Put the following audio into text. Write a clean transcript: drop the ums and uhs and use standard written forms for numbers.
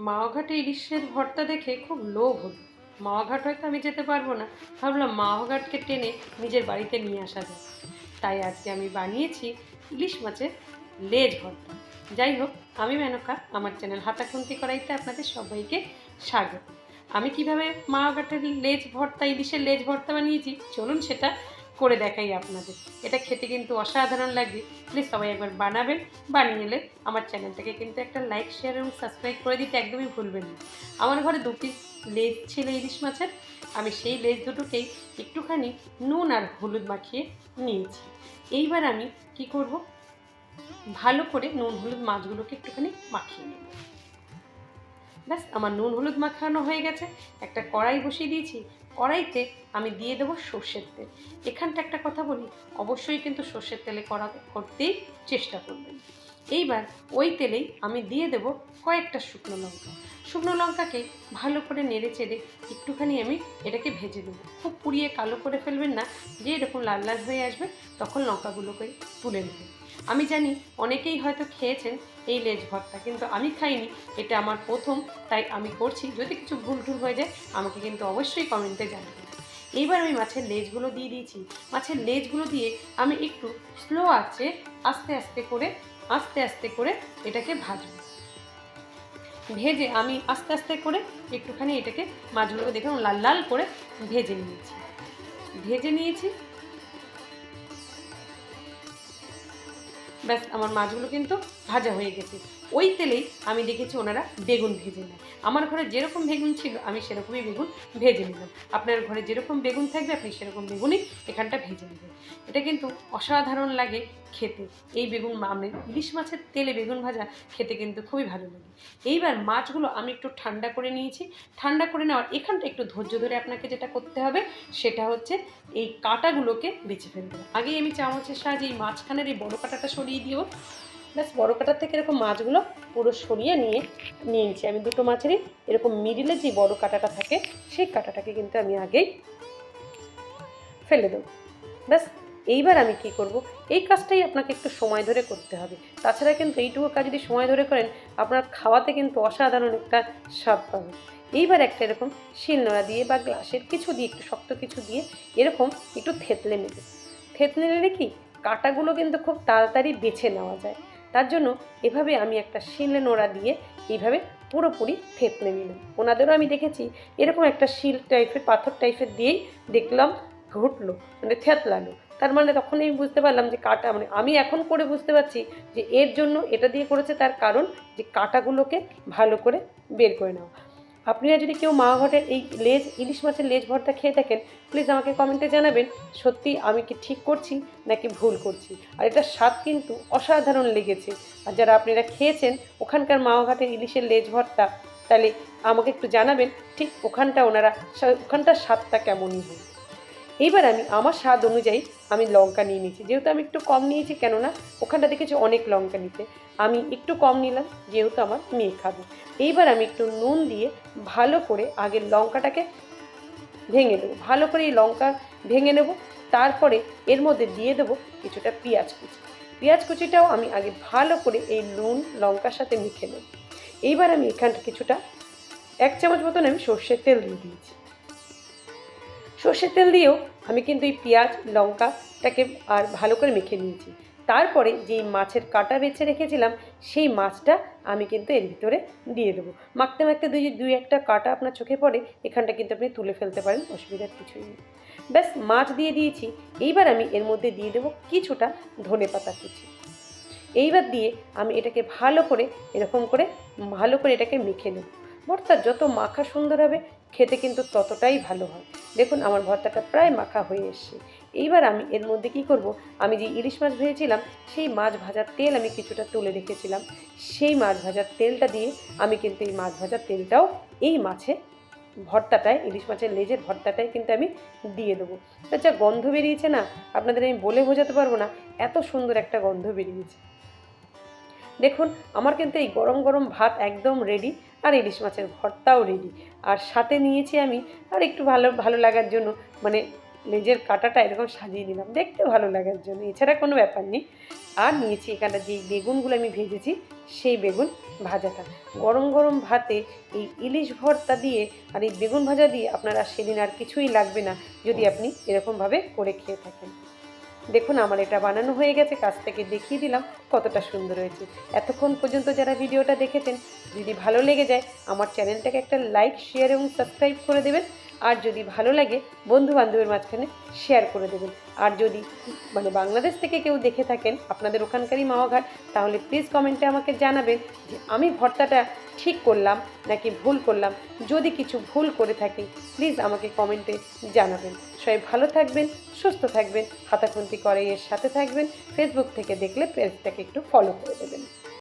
মাওঘাটে ইলিশের ভর্তা দেখে খুব লোভ হলো। মাওঘাট হয়তো আমি যেতে পারবো না, ভাবলাম মাওঘাটকে টেনে নিজের বাড়িতে নিয়ে আসা যায়। তাই আজকে আমি বানিয়েছি ইলিশ মাছের লেজ ভর্তা। যাই হোক, আমি মেনকা, আমার চ্যানেল হাতাখুন্তি করাইতে আপনাদের সবাইকে স্বাগত। আমি কিভাবে মাওঘাটের লেজ ভর্তা, ইলিশের লেজ ভর্তা বানিয়েছি, চলুন সেটা করে দেখাই আপনাদের। এটা খেতে কিন্তু অসাধারণ লাগবে। প্লিজ সবাই একবার বানাবেন। বানিয়ে এলে আমার চ্যানেলটাকে কিন্তু একটা লাইক, শেয়ার এবং সাবস্ক্রাইব করে দিতে একদমই ভুলবেন না। আমার ঘরে 2 পিস লেজ ছিল ইলিশ মাছের। আমি সেই লেজ দুটোকেই একটুখানি নুন আর হলুদ মাখিয়ে নিয়েছি। এইবার আমি কি করব, ভালো করে নুন হলুদ মাছগুলোকে একটুখানি মাখিয়ে নেব। ব্যাস, আমার নুন হলুদ মাখানো হয়ে গেছে। একটা কড়াই বসিয়ে দিয়েছি। কড়াইতে আমি দিয়ে দেবো সর্ষের তেল। এখানটা একটা কথা বলি, অবশ্যই কিন্তু সর্ষের তেলে করতেই চেষ্টা করবেন। এইবার ওই তেলেই আমি দিয়ে দেব কয়েকটা শুকনো লঙ্কা। শুকনো লঙ্কাকে ভালো করে নেড়ে চেড়ে একটুখানি আমি এটাকে ভেজে দেবো। খুব পুড়িয়ে কালো করে ফেলবেন না, যে এরকম লাল লাল হয়ে আসবে তখন লঙ্কাগুলোকে তুলে নেবেন। আমি জানি অনেকেই হয়তো খেয়েছেন এই লেজ ভর্তা, কিন্তু আমি খাইনি, এটা আমার প্রথম, তাই আমি করছি। যদি কিছু ভুল টুল হয়ে যায় আমাকে কিন্তু অবশ্যই কমেন্টে জানাবেন। এইবার আমি মাছের লেজগুলো দিয়ে দিয়েছি। মাছের লেজগুলো দিয়ে আমি একটু স্লো আছে আস্তে আস্তে করে এটাকে ভাজবো। ভেজে আমি আস্তে আস্তে করে একটুখানি এটাকে মাছগুলোকে দেখুন লাল লাল করে ভেজে নিয়েছি। ব্যাস, আমার মাছগুলো কিন্তু ভাজা হয়ে গেছে। ওই তেলেই আমি দেখেছি ওনারা বেগুন ভেজে নেয়। আমার ঘরে যেরকম বেগুন ছিল আমি সেরকমই বেগুন ভেজে নিলাম। আপনার ঘরে যেরকম বেগুন থাকবে আপনি সেরকম বেগুনই এখানটা ভেজে নেবেন। এটা কিন্তু অসাধারণ লাগে খেতে। এই বেগুন মানে ইলিশ মাছের তেলে বেগুন ভাজা খেতে কিন্তু খুবই ভালো লাগে। এইবার মাছগুলো আমি একটু ঠান্ডা করে নিয়েছি। ঠান্ডা করে নেওয়ার এখানটা একটু ধৈর্য ধরে আপনাকে যেটা করতে হবে সেটা হচ্ছে এই কাঁটাগুলোকে বেছে ফেলতে হবে। আগেই আমি চামচের সাহায্যে এই মাঝখানের এই বড় কাঁটাটা সরিয়ে দিও। ব্যাস, বড় কাঁটার থেকে এরকম মাছগুলো পুরো সরিয়ে নিয়েছি। আমি দুটো মাছেরই এরকম মিডিলে যে বড় কাঁটাটা থাকে সেই কাঁটাটাকে কিন্তু আমি আগেই ফেলে দেবো। ব্যাস, এইবার আমি কি করব, এই কাজটাই আপনাকে একটু সময় ধরে করতে হবে। তাছাড়া কিন্তু এইটুকু কাজ যদি সময় ধরে করেন আপনার খাওয়াতে কিন্তু অসাধারণ একটা স্বাদ পাবেন। এইবার একটা এরকম শিলনোড়া দিয়ে বা গ্লাসের কিছু দিয়ে, একটু শক্ত কিছু দিয়ে এরকম একটু থেতলে নেবে। থেতলে নিলে কি কাঁটাগুলো কিন্তু খুব তাড়াতাড়ি বেছে নেওয়া যায়। তার জন্য এভাবে আমি একটা শিলনোড়া দিয়ে এইভাবে পুরোপুরি থেতলে নিলাম। ওনাদেরও আমি দেখেছি এরকম একটা শিল টাইপের, পাথর টাইপের দিয়েই দেখলাম ঘুটলো, মানে থেতলালো। তার মানে তখন আমি বুঝতে পারলাম যে কাঁটা, মানে আমি এখন করে বুঝতে পারছি যে এর জন্য এটা দিয়ে করেছে, তার কারণ যে কাঁটাগুলোকে ভালো করে বের করে নেওয়া। আপনারা যদি কেউ মাওঘাটের এই ইলিশ মাছের লেজ ভর্তা খেয়ে থাকেন, প্লিজ আমাকে কমেন্টে জানাবেন সত্যি আমি কি ঠিক করছি নাকি ভুল করছি। আর এটার স্বাদ কিন্তু অসাধারণ লেগেছে। আর যারা আপনারা খেয়েছেন ওখানকার মাওঘাটের ইলিশের লেজ ভর্তা, তাহলে আমাকে একটু জানাবেন ঠিক ওখানটার স্বাদটা কেমনই হয়। এইবার আমি আমার স্বাদ অনুযায়ী আমি লঙ্কা নিয়ে নিয়েছি। যেহেতু আমি একটু কম নিয়েছি, কেননা ওখানটা দেখেছি অনেক লঙ্কা নিতে, আমি একটু কম নিলাম যেহেতু আমার মেয়ে খাবে। এইবার আমি একটু নুন দিয়ে ভালো করে আগে লঙ্কাটাকে ভেঙে দেবো। ভালো করে এই লঙ্কা ভেঙে নেব। তারপরে এর মধ্যে দিয়ে দেবো কিছুটা পেঁয়াজ কুচি। পেঁয়াজ কুচিটাও আমি আগে ভালো করে এই নুন লঙ্কার সাথে মেখে নেব। এইবার আমি এখানটা কিছুটা 1 চামচ মতন আমি সর্ষের তেল দিয়ে দিয়েছি। সর্ষের তেল দিয়েও আমি কিন্তু এই পেঁয়াজ লঙ্কাটাকে আর ভালো করে মেখে নিয়েছি। তারপরে যেই মাছের কাঁটা বেছে রেখেছিলাম সেই মাছটা আমি কিন্তু এর ভিতরে দিয়ে দেবো। মাখতে মাখতে দুই একটা কাঁটা আপনার চোখে পড়ে, এখানটা কিন্তু আপনি তুলে ফেলতে পারেন, অসুবিধার কিছুই নেই। ব্যাস, মাছ দিয়ে দিয়েছি। এইবার আমি এর মধ্যে দিয়ে দেবো কিছুটা ধনেপাতা কুচি। এইবার দিয়ে আমি এটাকে ভালো করে এরকম করে ভালো করে এটাকে মেখে নেব। ভর্তা যত মাখা সুন্দর হবে খেতে কিন্তু ততটাই ভালো হয়। দেখুন আমার ভর্তাটা প্রায় মাখা হয়ে এসছে। এইবার আমি এর মধ্যে কি করব, আমি যে ইলিশ মাছ ভেজেছিলাম সেই মাছ ভাজার তেল আমি কিছুটা তুলে রেখেছিলাম, সেই মাছ ভাজার তেলটা দিয়ে আমি কিন্তু এই মাছ ভাজার তেলটাও এই ভর্তাটায়, ইলিশ মাছের লেজের ভর্তাটায় কিন্তু আমি দিয়ে দেবো। তার যা গন্ধ বেরিয়েছে না, আপনাদের আমি বলে বোঝাতে পারবো না, এত সুন্দর একটা গন্ধ বেরিয়েছে। দেখুন আমার কিন্তু এই গরম গরম ভাত একদম রেডি, আর ইলিশ মাছের ভর্তাও রেডি। আর সাথে নিয়েছি আমি আর একটু ভালো ভালো লাগার জন্য, মানে লেজের কাঁটাটা এরকম সাজিয়ে দিলাম দেখতে ভালো লাগার জন্য, এছাড়া কোনো ব্যাপার নেই। আর নিয়েছি এখানে যেই বেগুনগুলো আমি ভেজেছি সেই বেগুন ভাজাটা। গরম গরম ভাতে এই ইলিশ ভর্তা দিয়ে আর এই বেগুন ভাজা দিয়ে আপনারা সেদিন আর কিছুই লাগবে না যদি আপনি এরকমভাবে করে খেয়ে থাকেন। দেখুন আমার এটা বানানো হয়ে গেছে, কাছ থেকে দেখিয়ে দিলাম কতটা সুন্দর হয়েছে। এতক্ষণ পর্যন্ত যারা ভিডিওটা দেখেছেন, যদি ভালো লেগে যায় আমার চ্যানেলটাকে একটা লাইক, শেয়ার এবং সাবস্ক্রাইব করে দেবেন। আর যদি ভালো লাগে বন্ধু বান্ধবের মাঝখানে শেয়ার করে দেবেন। আর যদি বাংলাদেশ থেকে কেউ দেখে থাকেন, আপনাদের ওখানকারই মাওয়া ঘাট, তাহলে প্লিজ কমেন্টে আমাকে জানাবেন যে আমি ভর্তাটা ঠিক করলাম নাকি ভুল করলাম। যদি কিছু ভুল করে থাকি প্লিজ আমাকে কমেন্টে জানাবেন। সবাই ভালো থাকবেন, সুস্থ থাকবেন, হাতাখুন্তি কড়াইয়ের সাথে থাকবেন। ফেসবুক থেকে দেখলে পেজটাকে একটু ফলো করে দেবেন।